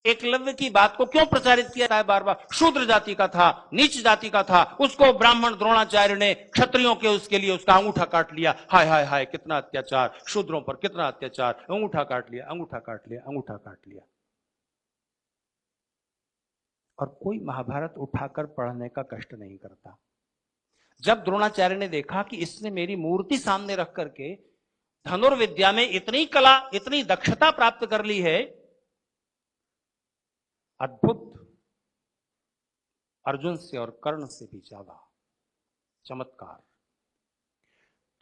एकलव्य की बात को क्यों प्रचारित किया है बार बार? शूद्र जाति का था, नीच जाति का था, उसको ब्राह्मण द्रोणाचार्य ने क्षत्रियों के उसके लिए उसका अंगूठा काट लिया। हाय हाय हाय, कितना अत्याचार शूद्रों पर, कितना अत्याचार, अंगूठा काट लिया, अंगूठा काट लिया, अंगूठा काट लिया। और कोई महाभारत उठाकर पढ़ने का कष्ट नहीं करता। जब द्रोणाचार्य ने देखा कि इसने मेरी मूर्ति सामने रख करके धनुर्विद्या में इतनी कला, इतनी दक्षता प्राप्त कर ली है, अद्भुत, अर्जुन से और कर्ण से भी ज्यादा चमत्कार,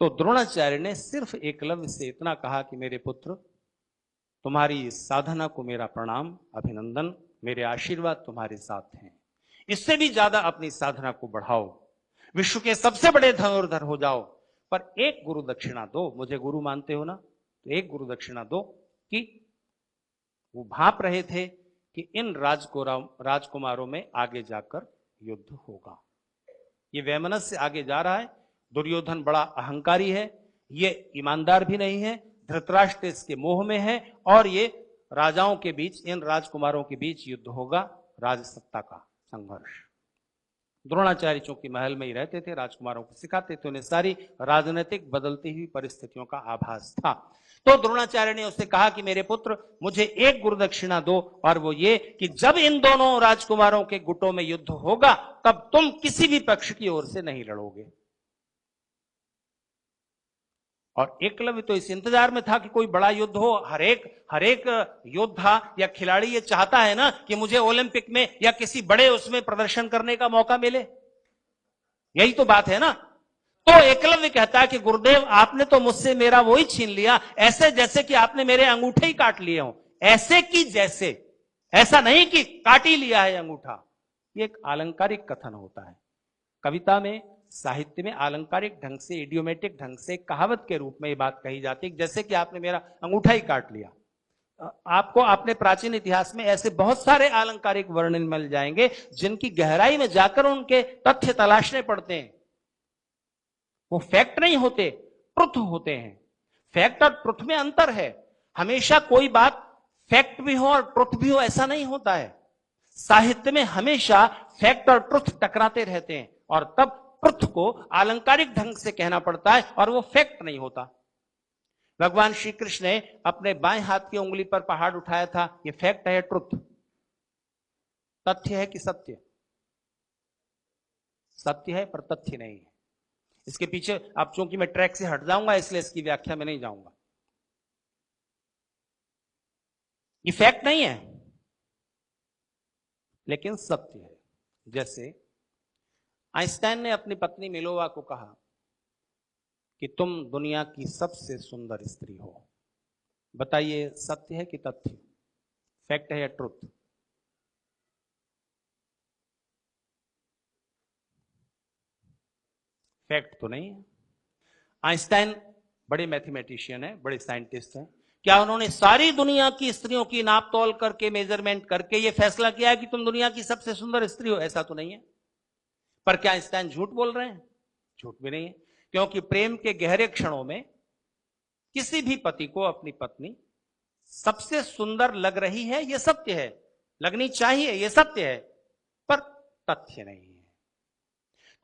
तो द्रोणाचार्य ने सिर्फ एकलव्य से इतना कहा कि मेरे पुत्र, तुम्हारी इस साधना को मेरा प्रणाम, अभिनंदन, मेरे आशीर्वाद तुम्हारे साथ हैं। इससे भी ज्यादा अपनी साधना को बढ़ाओ, विश्व के सबसे बड़े धनुर्धर हो जाओ, पर एक गुरु दक्षिणा दो। मुझे गुरु मानते हो ना, तो एक गुरु दक्षिणा दो कि वो भांप रहे थे कि इन राजकुमारों में आगे जाकर युद्ध होगा। ये वैमनस्य आगे जा रहा है। दुर्योधन बड़ा अहंकारी है, ये ईमानदार भी नहीं है, धृतराष्ट्र इसके मोह में है, और ये राजाओं के बीच, इन राजकुमारों के बीच युद्ध होगा, राजसत्ता का संघर्ष। द्रोणाचार्य चूंकि महल में ही रहते थे, राजकुमारों को सिखाते थे, उन्हें सारी राजनीतिक बदलती हुई परिस्थितियों का आभास था। तो द्रोणाचार्य ने उससे कहा कि मेरे पुत्र, मुझे एक गुरुदक्षिणा दो, और वो ये कि जब इन दोनों राजकुमारों के गुटों में युद्ध होगा, तब तुम किसी भी पक्ष की ओर से नहीं लड़ोगे। और एकलव्य तो इस इंतजार में था कि कोई बड़ा युद्ध हो। हर एक योद्धा या खिलाड़ी ये चाहता है ना कि मुझे ओलंपिक में या किसी बड़े उसमें प्रदर्शन करने का मौका मिले, यही तो बात है ना। तो एकलव्य कहता है कि गुरुदेव, आपने तो मुझसे मेरा वही छीन लिया, ऐसे जैसे कि आपने मेरे अंगूठे ही काट लिए हो। ऐसे कि जैसे, ऐसा नहीं कि काट ही लिया है अंगूठा। ये एक अलंकारिक कथन होता है। कविता में, साहित्य में अलंकारिक ढंग से, इडियोमेटिक ढंग से, कहावत के रूप में ये बात कही जाती है, जैसे कि आपने मेरा अंगूठा ही काट लिया। आपको अपने प्राचीन इतिहास में ऐसे बहुत सारे अलंकारिक वर्णन मिल जाएंगे जिनकी गहराई में जाकर उनके तथ्य तलाशने पड़ते हैं। वो फैक्ट नहीं होते, ट्रुथ होते हैं। फैक्ट और ट्रुथ में अंतर है। हमेशा कोई बात फैक्ट भी हो और ट्रुथ भी हो, ऐसा नहीं होता है। साहित्य में हमेशा फैक्ट और ट्रुथ टकराते रहते हैं, और तब ट्रुथ को अलंकारिक ढंग से कहना पड़ता है, और वो फैक्ट नहीं होता। भगवान श्री कृष्ण ने अपने बाएं हाथ की उंगली पर पहाड़ उठाया था, ये फैक्ट है, ट्रुथ, तथ्य है कि सत्य? सत्य है, पर तथ्य नहीं है। इसके पीछे अब चूंकि मैं ट्रैक से हट जाऊंगा, इसलिए इसकी व्याख्या में नहीं जाऊंगा। ये फैक्ट नहीं है, लेकिन सत्य है। जैसे आइंस्टाइन ने अपनी पत्नी मिलोवा को कहा कि तुम दुनिया की सबसे सुंदर स्त्री हो। बताइए, सत्य है कि तथ्य? फैक्ट है या ट्रुथ? फैक्ट तो नहीं है। आइंस्टाइन बड़े मैथमेटिशियन है, बड़े साइंटिस्ट हैं। क्या उन्होंने सारी दुनिया की स्त्रियों की नाप तोल करके, मेजरमेंट करके ये फैसला किया है कि तुम दुनिया की सबसे सुंदर स्त्री हो? ऐसा तो नहीं है। पर क्या आइंस्टाइन झूठ बोल रहे हैं? झूठ भी नहीं है, क्योंकि प्रेम के गहरे क्षणों में किसी भी पति को अपनी पत्नी सबसे सुंदर लग रही है, यह सत्य है, लगनी चाहिए, यह सत्य है, पर तथ्य नहीं है।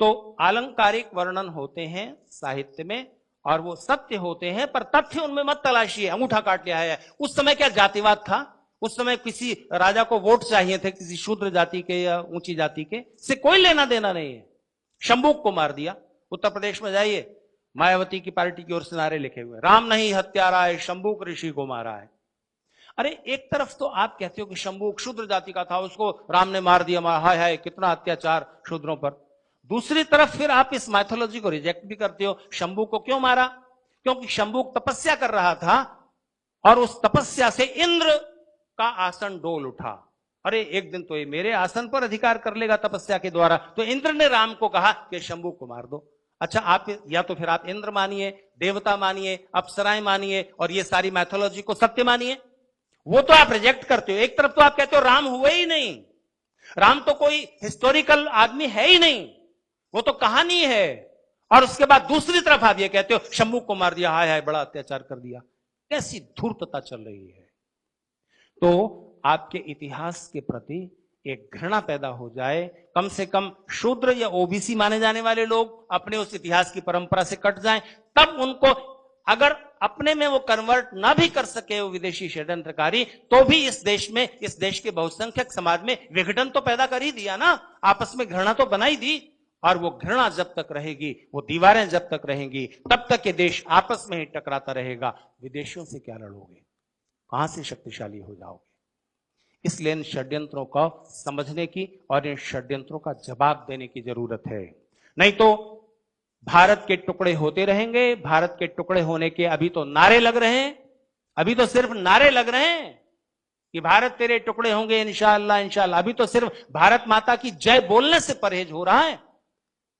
तो अलंकारिक वर्णन होते हैं साहित्य में, और वो सत्य होते हैं, पर तथ्य उनमें मत तलाशिए। अंगूठा काट लिया है, उस समय क्या जातिवाद था? उस समय किसी राजा को वोट चाहिए थे, किसी शूद्र जाति के या ऊंची जाति के से कोई लेना देना नहीं है। शंबुक को मार दिया। उत्तर प्रदेश में जाइए, मायावती की पार्टी की ओर से नारे लिखे हुए, राम नहीं हत्यारा है, शंबुक ऋषि को मारा है। अरे एक तरफ तो आप कहते हो कि शंबुक शूद्र जाति का था, उसको राम ने मार दिया, हाय हाय कितना अत्याचार शूद्रों पर। दूसरी तरफ फिर आप इस माइथोलॉजी को रिजेक्ट भी करते हो। शंबुक को क्यों मारा? क्योंकि शंबुक तपस्या कर रहा था, और उस तपस्या से इंद्र का आसन डोल उठा। अरे एक दिन तो ये मेरे आसन पर अधिकार कर लेगा तपस्या के द्वारा। तो इंद्र ने राम को कहा कि शंबुक को मार दो। अच्छा, आप या तो फिर आप इंद्र मानिए, देवता मानिए, अप्सराएं मानिए, और ये सारी मैथोलॉजी को सत्य मानिए। वो तो आप रिजेक्ट करते हो। एक तरफ तो आप कहते हो राम हुए ही नहीं, राम तो कोई हिस्टोरिकल आदमी है ही नहीं, वो तो कहानी है। और उसके बाद दूसरी तरफ आप ये कहते हो शंबुक को मार दिया, हाय हाय बड़ा अत्याचार कर दिया। कैसी धूर्तता चल रही है। तो आपके इतिहास के प्रति एक घृणा पैदा हो जाए, कम से कम शूद्र या ओबीसी माने जाने वाले लोग अपने उस इतिहास की परंपरा से कट जाएं, तब उनको अगर अपने में वो कन्वर्ट ना भी कर सके वो विदेशी षड्यंत्रकारी, तो भी इस देश में, इस देश के बहुसंख्यक समाज में विघटन तो पैदा कर ही दिया ना, आपस में घृणा तो बनाई दी। और वो घृणा जब तक रहेगी, वो दीवारें जब तक रहेंगी, तब तक ये देश आपस में ही टकराता रहेगा। विदेशियों से क्या लड़ोगे, कहां से शक्तिशाली हो जाओगे? इसलिए इन षड्यंत्रों को समझने की और इन षड्यंत्रों का जवाब देने की जरूरत है। नहीं तो भारत के टुकड़े होते रहेंगे। भारत के टुकड़े होने के अभी तो नारे लग रहे हैं, अभी तो सिर्फ नारे लग रहे हैं कि भारत तेरे टुकड़े होंगे इंशाअल्लाह इंशाअल्लाह। अभी तो सिर्फ भारत माता की जय बोलने से परहेज हो रहा है।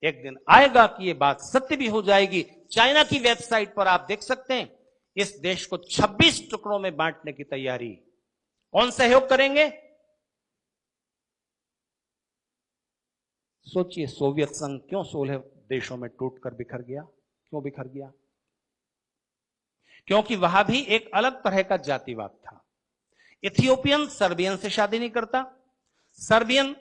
एक दिन आएगा कि यह बात सत्य भी हो जाएगी। चाइना की वेबसाइट पर आप देख सकते हैं, इस देश को 26 टुकड़ों में बांटने की तैयारी। कौन सहयोग करेंगे? सोचिए, सोवियत संघ क्यों 16 देशों में टूटकर बिखर गया? क्यों बिखर गया? क्योंकि वहां भी एक अलग तरह का जातिवाद था। इथियोपियन सर्बियन से शादी नहीं करता, सर्बियन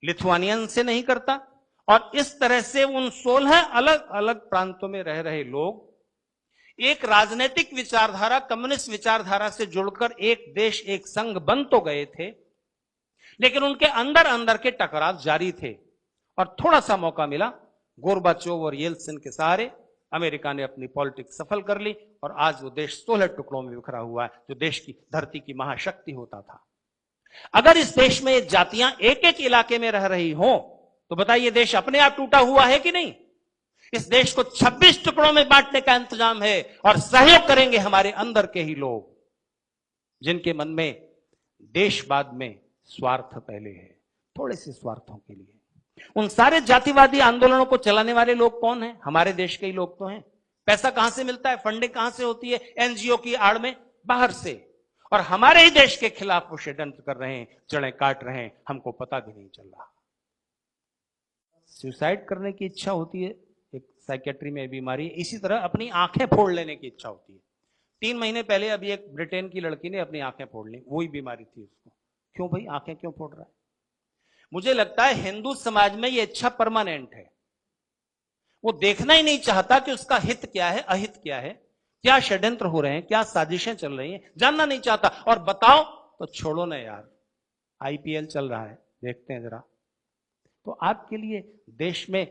लिथुआनियन से नहीं करता, और इस तरह से उन 16 अलग अलग प्रांतों में रह रहे लोग एक राजनीतिक विचारधारा, कम्युनिस्ट विचारधारा से जुड़कर एक देश, एक संघ बन तो गए थे, लेकिन उनके अंदर अंदर के टकराव जारी थे। और थोड़ा सा मौका मिला, गोरबाचोव और येल्सिन के सहारे अमेरिका ने अपनी पॉलिटिक्स सफल कर ली और आज वो देश 16 टुकड़ों में बिखरा हुआ है, जो देश की धरती की महाशक्ति होता था। अगर इस देश में जातियां एक एक इलाके में रह रही हों, तो बताइए देश अपने आप टूटा हुआ है कि नहीं? इस देश को 26 टुकड़ों में बांटने का इंतजाम है और सहयोग करेंगे हमारे अंदर के ही लोग, जिनके मन में देशवाद में स्वार्थ पहले है, थोड़े से स्वार्थों के लिए। उन सारे जातिवादी आंदोलनों को चलाने वाले लोग कौन हैं? हमारे देश के ही लोग तो हैं। पैसा कहां से मिलता है, फंडिंग कहां से होती है? एनजीओ की आड़ में, बाहर से। और हमारे ही देश के खिलाफ वो षड्यंत्र कर रहे हैं, जड़ें काट रहे हैं, हमको पता भी नहीं चल रहा। सुसाइड करने की इच्छा होती है, एक साइकेट्री में बीमारी है। इसी तरह अपनी आंखें फोड़ लेने की इच्छा होती है। 3 महीने पहले अभी एक ब्रिटेन की लड़की ने अपनी आंखें फोड़ ली, वही बीमारी थी उसको। क्यों भाई, आंखें क्यों फोड़ रहा है? मुझे लगता है हिंदू समाज में ये इच्छा परमानेंट है। वो देखना ही नहीं चाहता कि उसका हित क्या है, अहित क्या है, क्या षड्यंत्र हो रहे हैं, क्या साजिशें चल रही हैं, जानना नहीं चाहता। और बताओ तो छोड़ो ना यार, आईपीएल चल रहा है, देखते हैं जरा। तो आपके लिए देश में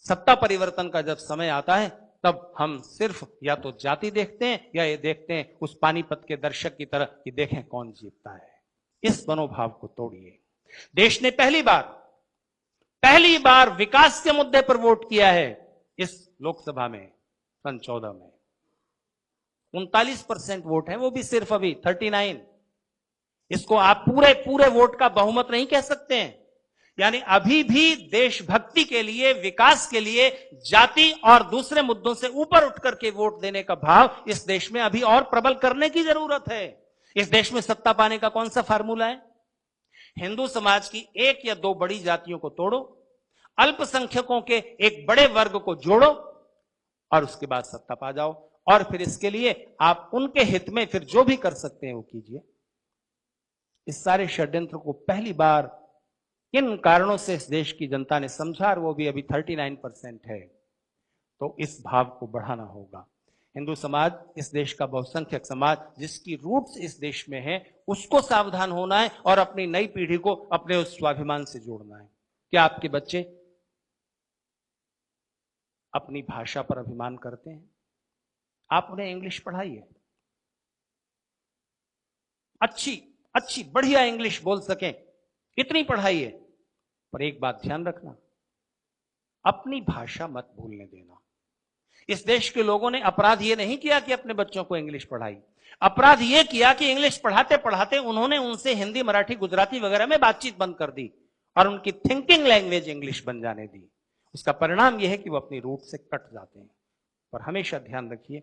सत्ता परिवर्तन का जब समय आता है, तब हम सिर्फ या तो जाति देखते हैं या ये देखते हैं उस पानीपत के दर्शक की तरह कि देखें कौन जीतता है। इस मनोभाव को तोड़िए। देश ने पहली बार विकास के मुद्दे पर वोट किया है इस लोकसभा में, सन 14 में 39% वोट है, वो भी सिर्फ अभी 39। इसको आप पूरे वोट का बहुमत नहीं कह सकते हैं। यानी अभी भी देशभक्ति के लिए, विकास के लिए, जाति और दूसरे मुद्दों से ऊपर उठ करके वोट देने का भाव इस देश में अभी और प्रबल करने की जरूरत है। इस देश में सत्ता पाने का कौन सा फार्मूला है? हिंदू समाज की 1 या 2 बड़ी जातियों को तोड़ो, अल्पसंख्यकों के एक बड़े वर्ग को जोड़ो और उसके बाद सत्ता पा जाओ। और फिर इसके लिए आप उनके हित में फिर जो भी कर सकते हैं वो कीजिए। इस सारे षड्यंत्र को पहली बार किन कारणों से इस देश की जनता ने समझा, और वो भी अभी 39% है। तो इस भाव को बढ़ाना होगा। हिंदू समाज, इस देश का बहुसंख्यक समाज, जिसकी रूट्स इस देश में है, उसको सावधान होना है और अपनी नई पीढ़ी को अपने उस स्वाभिमान से जोड़ना है। क्या आपके बच्चे अपनी भाषा पर अभिमान करते हैं? आप उन्हें इंग्लिश पढ़ाइए, अच्छी बढ़िया इंग्लिश बोल सकें, इतनी पढ़ाइए। पर एक बात ध्यान रखना, अपनी भाषा मत भूलने देना। इस देश के लोगों ने अपराध यह नहीं किया कि अपने बच्चों को इंग्लिश पढ़ाई, अपराध यह किया कि इंग्लिश पढ़ाते पढ़ाते उन्होंने उनसे हिंदी, मराठी, गुजराती वगैरह में बातचीत बंद कर दी और उनकी थिंकिंग लैंग्वेज इंग्लिश बन जाने दी। उसका परिणाम यह है कि वो अपनी रूट से कट जाते हैं। पर हमेशा ध्यान रखिए,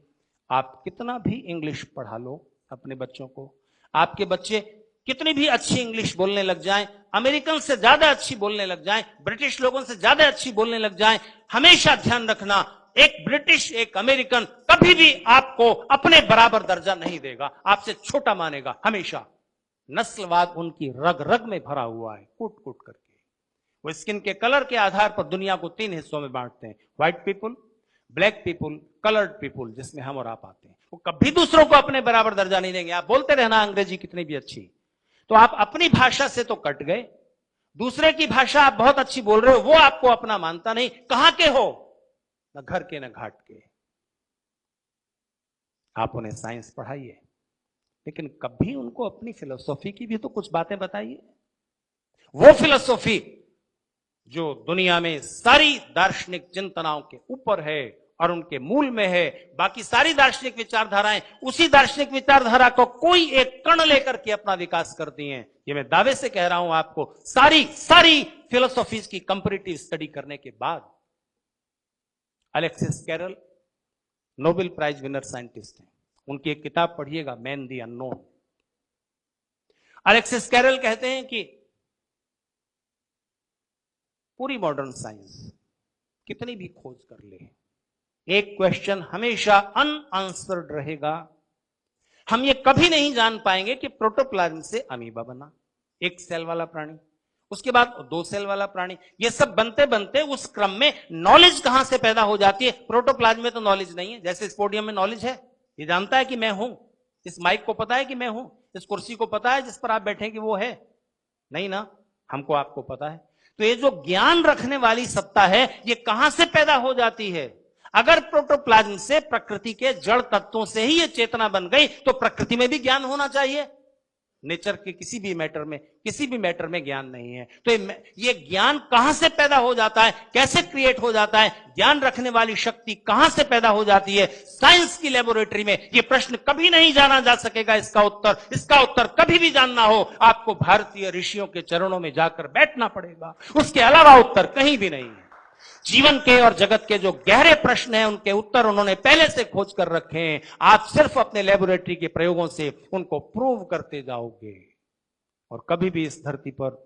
आप कितना भी इंग्लिश पढ़ा लो अपने बच्चों को, आपके बच्चे कितनी भी अच्छी इंग्लिश बोलने लग जाएं, अमेरिकन से ज्यादा अच्छी बोलने लग जाएं, ब्रिटिश लोगों से ज्यादा अच्छी बोलने लग जाएं, हमेशा ध्यान रखना, एक ब्रिटिश, एक अमेरिकन कभी भी आपको अपने बराबर दर्जा नहीं देगा, आपसे छोटा मानेगा हमेशा। नस्लवाद उनकी रग रग में भरा हुआ है, कूट कूट करके। वो स्किन के कलर के आधार पर दुनिया को 3 हिस्सों में बांटते हैं, white people, black people, coloured people, जिसमें हम और आप आते हैं। वो कभी दूसरों को अपने बराबर दर्जा नहीं देंगे। आप बोलते रहना अंग्रेजी कितनी भी अच्छी, तो आप अपनी भाषा से तो कट गए, दूसरे की भाषा आप बहुत अच्छी बोल रहे हो, वो आपको अपना मानता नहीं। कहां के हो? न घर के न घाट के। आप उन्हें साइंस पढ़ाइए, लेकिन कभी उनको अपनी फिलोसॉफी की भी तो कुछ बातें बताइए। वो फिलोसॉफी जो दुनिया में सारी दार्शनिक चिंतनाओं के ऊपर है और उनके मूल में है। बाकी सारी दार्शनिक विचारधाराएं उसी दार्शनिक विचारधारा को कोई एक कण लेकर के अपना विकास करती हैं। ये मैं दावे से कह रहा हूं आपको, सारी फिलोसॉफीज की कंपैरेटिव स्टडी करने के बाद। Alexis Carrel Nobel prize winner scientist हैं, उनकी एक किताब पढ़िएगा, man the unknown. Alexis Carrel कहते हैं कि पूरी मॉडर्न साइंस कितनी भी खोज कर ले, एक क्वेश्चन हमेशा अनआंसर्ड रहेगा। हम ये कभी नहीं जान पाएंगे कि प्रोटोप्लाज्म से अमीबा बना, 1 सेल वाला प्राणी, उसके बाद 2 सेल वाला प्राणी। ये सब बनते बनते उस क्रम में नॉलेज कहां से पैदा हो जाती है? प्रोटोप्लाज्म में तो नॉलेज नहीं है। जैसे इस पोडियम में नॉलेज है, ये जानता है कि मैं हूं, इस माइक को पता है कि मैं हूं, इस कुर्सी को पता है जिस पर आप बैठे कि वो है, नहीं ना? हमको आपको पता है। तो ये जो ज्ञान रखने वाली सत्ता है, ये कहां से पैदा हो जाती है? अगर प्रोटोप्लाज्म से, प्रकृति के जड़ तत्वों से ही ये चेतना बन गई, तो प्रकृति में भी ज्ञान होना चाहिए। नेचर के किसी भी मैटर में ज्ञान नहीं है। तो ये ज्ञान कहां से पैदा हो जाता है, कैसे क्रिएट हो जाता है, ज्ञान रखने वाली शक्ति कहां से पैदा हो जाती है? साइंस की लेबोरेटरी में ये प्रश्न कभी नहीं जाना जा सकेगा। इसका उत्तर कभी भी जानना हो, आपको भारतीय ऋषियों के चरणों में जाकर बैठना पड़ेगा। उसके अलावा उत्तर कहीं भी नहीं है। जीवन के और जगत के जो गहरे प्रश्न हैं, उनके उत्तर उन्होंने पहले से खोज कर रखे हैं। आप सिर्फ अपने लेबोरेटरी के प्रयोगों से उनको प्रूव करते जाओगे। और कभी भी इस धरती पर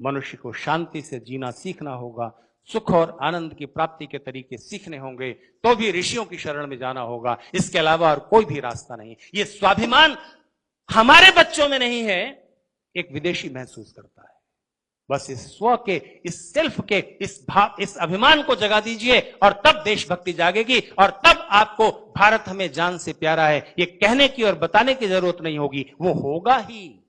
मनुष्य को शांति से जीना सीखना होगा, सुख और आनंद की प्राप्ति के तरीके सीखने होंगे, तो भी ऋषियों की शरण में जाना होगा। इसके अलावा और कोई भी रास्ता नहीं। ये स्वाभिमान हमारे बच्चों में नहीं है, एक विदेशी महसूस करता है। बस इस स्व के, इस सेल्फ के, इस अभिमान को जगा दीजिए, और तब देशभक्ति जागेगी, और तब आपको भारत हमें जान से प्यारा है ये कहने की और बताने की जरूरत नहीं होगी, वो होगा ही।